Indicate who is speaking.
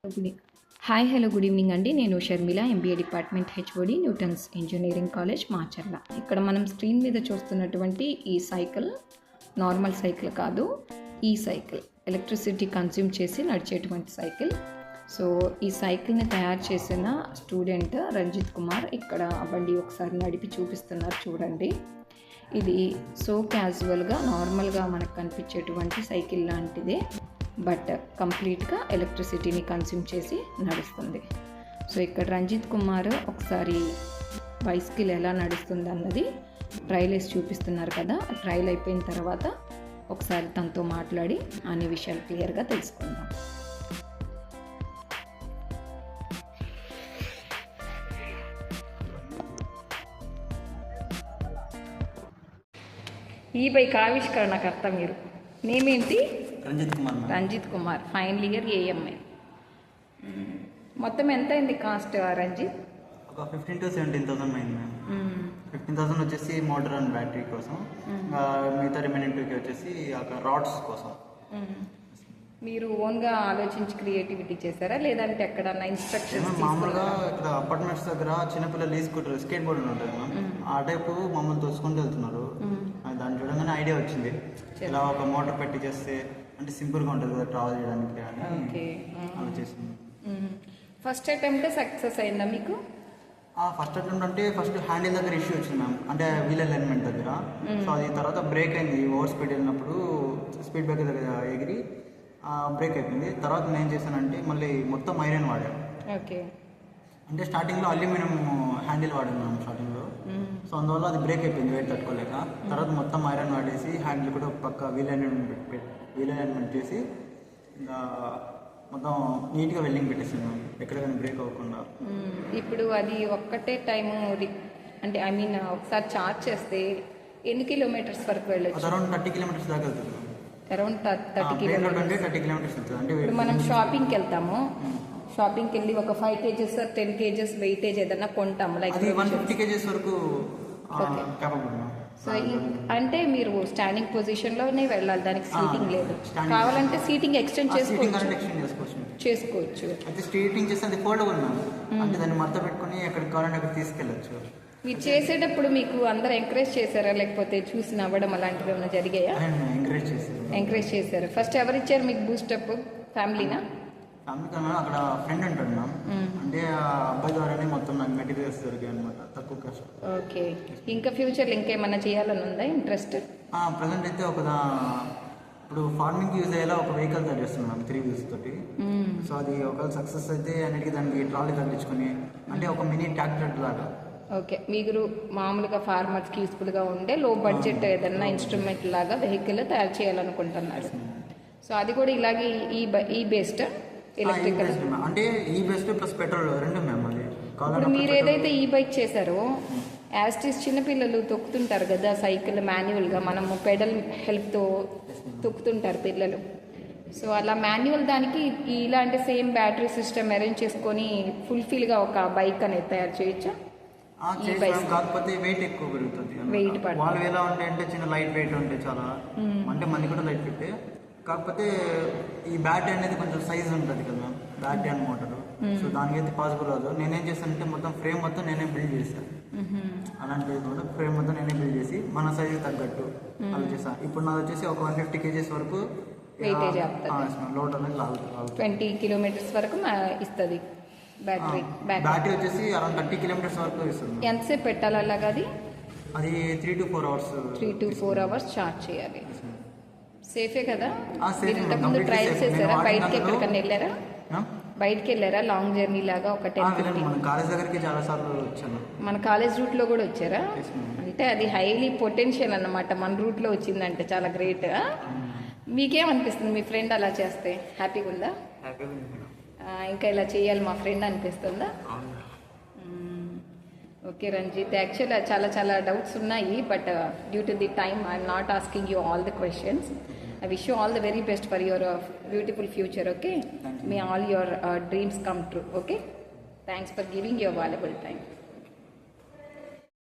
Speaker 1: Hello good evening అండి. నేను Sharmila, MBA department HOD, Newtons engineering college Macherla. ఇక్కడ మనం స్క్రీన్ మీద చూస్తున్నటువంటి ఈ సైకిల్ నార్మల్ సైకిల్ కాదు, ఈ సైకిల్ ఎలక్ట్రిసిటీ కన్జ్యూమ్ చేసి నడిచేటువంటి సైకిల్. సో ఈ సైకిల్ని తయారు చేసిన స్టూడెంట్ రంజిత్ కుమార్ ఇక్కడ బండి ఒకసారి నడిపి చూపిస్తున్నారు చూడండి. ఇది సో క్యాజువల్గా నార్మల్గా మనకు కనిపించేటువంటి సైకిల్ లాంటిదే, బట్ కంప్లీట్గా ఎలక్ట్రిసిటీని కన్స్యూమ్ చేసి నడుస్తుంది. సో ఇక్కడ రంజిత్ కుమార్ ఒకసారి బైసికల్ ఎలా నడుస్తుంది అన్నది ట్రయల్ వేసి చూపిస్తున్నారు కదా. ట్రయల్ అయిపోయిన తర్వాత ఒకసారి తనతో మాట్లాడి అన్ని విషయాలు క్లియర్గా తెలుసుకుందాం. ఈ బైక్ ఆవిష్కరణకర్త మీరు. నేమ్ ఏంటి? Ranjit Kumar, final year AMI. మొత్తం ఎంత అయింది కాస్ట్ రంజిత్?
Speaker 2: ఒక 15,000 to 17,000 అయింది మ్యామ్. 15,000 వచ్చేసి మోటార్ అండ్ బ్యాటరీ కోసం, మిగతా రిమైనింగ్ 2K వచ్చేసి అక్కడ రాడ్స్ కోసం.
Speaker 1: మీరు ఓన్గా ఆలోచించి క్రియేటివిటీ చేశారా లేదంటే ఎక్కడన్నా ఇన్స్ట్రక్షన్స్?
Speaker 2: మామూలుగా ఇక్కడ అపార్ట్మెంట్స్ దగ్గర చిన్నపిల్లలు తీసుకుంటారు, స్కేట్ బోర్డ్ ఉంటుంది మ్యామ్, ఆ టైపు మమ్మల్ని తోసుకుంటూ వెళ్తున్నారు. దాన్ని చూడగానే ఐడియా వచ్చింది, ఇలా ఒక మోటార్ పెట్టి చేస్తే అంటే సింపుల్గా ఉంటుంది కదా ట్రావెల్ చేయడానికి అని అలా చేసింది.
Speaker 1: ఫస్ట్ అటెంప్ట్ సక్సెస్ అయిందా మీకు?
Speaker 2: ఫస్ట్ అటెంప్ట్ అంటే ఫస్ట్ హ్యాండిల్ దగ్గర ఇష్యూ వచ్చింది మ్యామ్, అంటే వీల్ అలైన్మెంట్ దగ్గర. సో అది తర్వాత బ్రేక్ అయింది, ఓవర్ స్పీడ్ వెళ్ళినప్పుడు స్పీడ్ బ్రేక్ దగ్గర ఎగిరి బ్రేక్ అయిపోయింది. తర్వాత నేను చేశానంటే మళ్ళీ మొత్తం ఐరన్ వాడాను.
Speaker 1: ఓకే,
Speaker 2: అంటే స్టార్టింగ్లో అల్యూమినియం హ్యాండిల్ వాడాను మ్యామ్ స్టార్టింగ్లో. సో అందువల్ల అది బ్రేక్ అయిపోయింది వెయిట్ తట్టుకోలేక. తర్వాత మొత్తం ఐరన్ వాడేసి హ్యాండిల్ కూడా పక్క వీల్ అలైన్మెంట్ చేసి ఇంకా మొత్తం నీట్గా వెల్డింగ్ పెట్టేసాను మ్యామ్, ఎక్కడ కానీ బ్రేక్ అవ్వకుండా.
Speaker 1: ఇప్పుడు అది ఒక్కటే టైము అంటే ఐ మీన్ ఒకసారి చార్జ్ చేస్తే ఎన్ని కిలోమీటర్స్ వరకు వెళ్ళచ్చు?
Speaker 2: అరౌండ్ 30 kilometers దాకా వెళ్తుంది.
Speaker 1: అరౌండ్ 30
Speaker 2: kilometers వెళ్తుంది. అంటే
Speaker 1: ఇప్పుడు మనం షాపింగ్కి వెళ్తాము, షాపింగ్కి వెళ్ళి ఒక 5 kgs 10 kgs వెయిటేజ్ ఏదైనా కొంటాము, లైక్
Speaker 2: 150 kgs వరకు కేపబుల్.
Speaker 1: సో అంటే మీరు స్టాండింగ్ పొజిషన్లోనే వెళ్ళాలి, దానికి సీటింగ్ లేదు. కావాలంటే సీటింగ్ ఎక్స్టెండ్ చేసుకోవచ్చు.
Speaker 2: అయితే సీటింగ్ చేస్తే అది ఫోల్డబుల్ మ్యామ్, అంటే దాన్ని మడత పెట్టుకుని ఎక్కడికి కావాలంటే అక్కడ తీసుకెళ్ళచ్చు.
Speaker 1: మీరు చేసేటప్పుడు మీకు అందరు ఎంకరేజ్ చేశారా లేకపోతే చూసి నవ్వడం అలాంటివి ఏమైనా జరిగాయా? ఎంకరేజ్ చేశారు. ఫస్ట్ ఎవరు ఇచ్చారు మీకు బూస్టప్? ఫ్యామిలీనా?
Speaker 2: ఫ్యామిలీ కన్నా అక్కడ ఫ్రెండ్ ఉంటాడు మ్యామ్, అంటే ఆ అబ్బాయి ద్వారానే మొత్తం నాకు మెటీరియల్స్ దొరికాయి అనమాట, తక్కువ కష్టం.
Speaker 1: ఓకే, ఇంకా ఫ్యూచర్లో ఇంకేమన్నా చేయాలని ఉందా ఇంట్రెస్ట్?
Speaker 2: ప్రజెంట్ అయితే ఇప్పుడు ఫార్మింగ్ యూజ్ అయ్యేలా ఒక వెహికల్ తయారు చేస్తున్నాం 3 wheels తోటి. సో అది ఒకవేళ సక్సెస్ అయితే అన్నిటికీ దానికి ట్రాలీ తగ్గించుకొని అంటే ఒక మినీ ట్రాక్టర్ లాగా.
Speaker 1: ఓకే, మీరు మామూలుగా ఫార్మర్స్కి యూస్ఫుల్గా ఉండే లో బడ్జెట్ ఏదన్నా ఇన్స్ట్రుమెంట్ లాగా వెహికల్ తయారు చేయాలనుకుంటున్నారు. సో అది కూడా ఇలాగే ఈ బెస్ట్ ఎలక్ట్రికల్
Speaker 2: అంటే ఈ బెస్ట్ ప్లస్ పెట్రోల్ రెండు మ్యామ్. అది
Speaker 1: ఇప్పుడు మీరు ఏదైతే ఈ బైక్ చేశారో యాస్టీస్ చిన్నపిల్లలు తొక్కుతుంటారు కదా సైకిల్ మాన్యువల్గా, మనము పెడల్ హెల్ప్తో తొక్కుతుంటారు పిల్లలు. సో అలా మాన్యువల్ దానికి ఇలాంటి సేమ్ బ్యాటరీ సిస్టమ్ అరేంజ్ చేసుకొని ఫుల్ఫిల్గా ఒక బైక్ అనేది తయారు చేయొచ్చా?
Speaker 2: కాకపోతే వెయిట్ ఎక్కువ పెరుగుతుంది.
Speaker 1: వెయిట్
Speaker 2: వాళ్ళు ఎలా ఉంటాయి అంటే చిన్న లైట్ వెయిట్ ఉంటాయి చాలా, అంటే మళ్ళీ కూడా లైట్ వెయిట్. కాకపోతే ఈ బ్యాటరీ అనేది కొంచెం సైజ్ ఉంటుంది కదా బ్యాటరీ అండ్ మోటార్, సో దానికి అయితే పాసిబుల్ అవ్వదు. నేనేం చేస్తానంటే మొత్తం ఫ్రేమ్ మొత్తం నేనే బిల్డ్ చేశాను. అలాంటివి కూడా ఫ్రేమ్ మొత్తం నేనే బిల్డ్ చేసి మన సైజ్ తగ్గట్టు అలా చేస్తాను. ఇప్పుడు నాది వచ్చేసి ఒక 150 kgs వరకు లోడ్ అనేది లాగుతుంది.
Speaker 1: 20 kilometers వరకు ఇస్తుంది
Speaker 2: బ్యాటరీ వచ్చేసి అరౌండ్ 30 kilometers వరకు ఇస్తుంది.
Speaker 1: ఎంతసేపు పెట్టాలి అలాగా?
Speaker 2: అది 3 to 4 hours.
Speaker 1: 3 to 4 hours charge చేయాలి. సేఫే కదా? ఇంతకుముందు ట్రయల్ చేశారా? బయటకి ఎక్కడికన్నా వెళ్ళారా? బయటకి వెళ్ళారా లాంగ్ జర్నీ లాగా? ఒక 10-15
Speaker 2: మన కాలేజ్ దగ్గరికి చాలా సార్లు వచ్చాను.
Speaker 1: మన కాలేజ్ రూట్లో కూడా వచ్చారా? అంటే అది హైలీ పొటెన్షియల్ అన్నమాట, మన రూట్లో వచ్చిందంటే చాలా గ్రేట్. మీకేమనిపిస్తుంది మీ ఫ్రెండ్ అలా చేస్తే? హ్యాపీగా ఉందా? ఇంకా ఇలా చేయాలి మా ఫ్రెండ్ అనిపిస్తుందా? ఓకే రంజిత్, యాక్చువల్గా చాలా డౌట్స్ ఉన్నాయి, but due to the time I'm not asking you all the questions. I wish you all the very best for your beautiful future, okay? May all your dreams come true, okay? Thanks for giving your valuable time.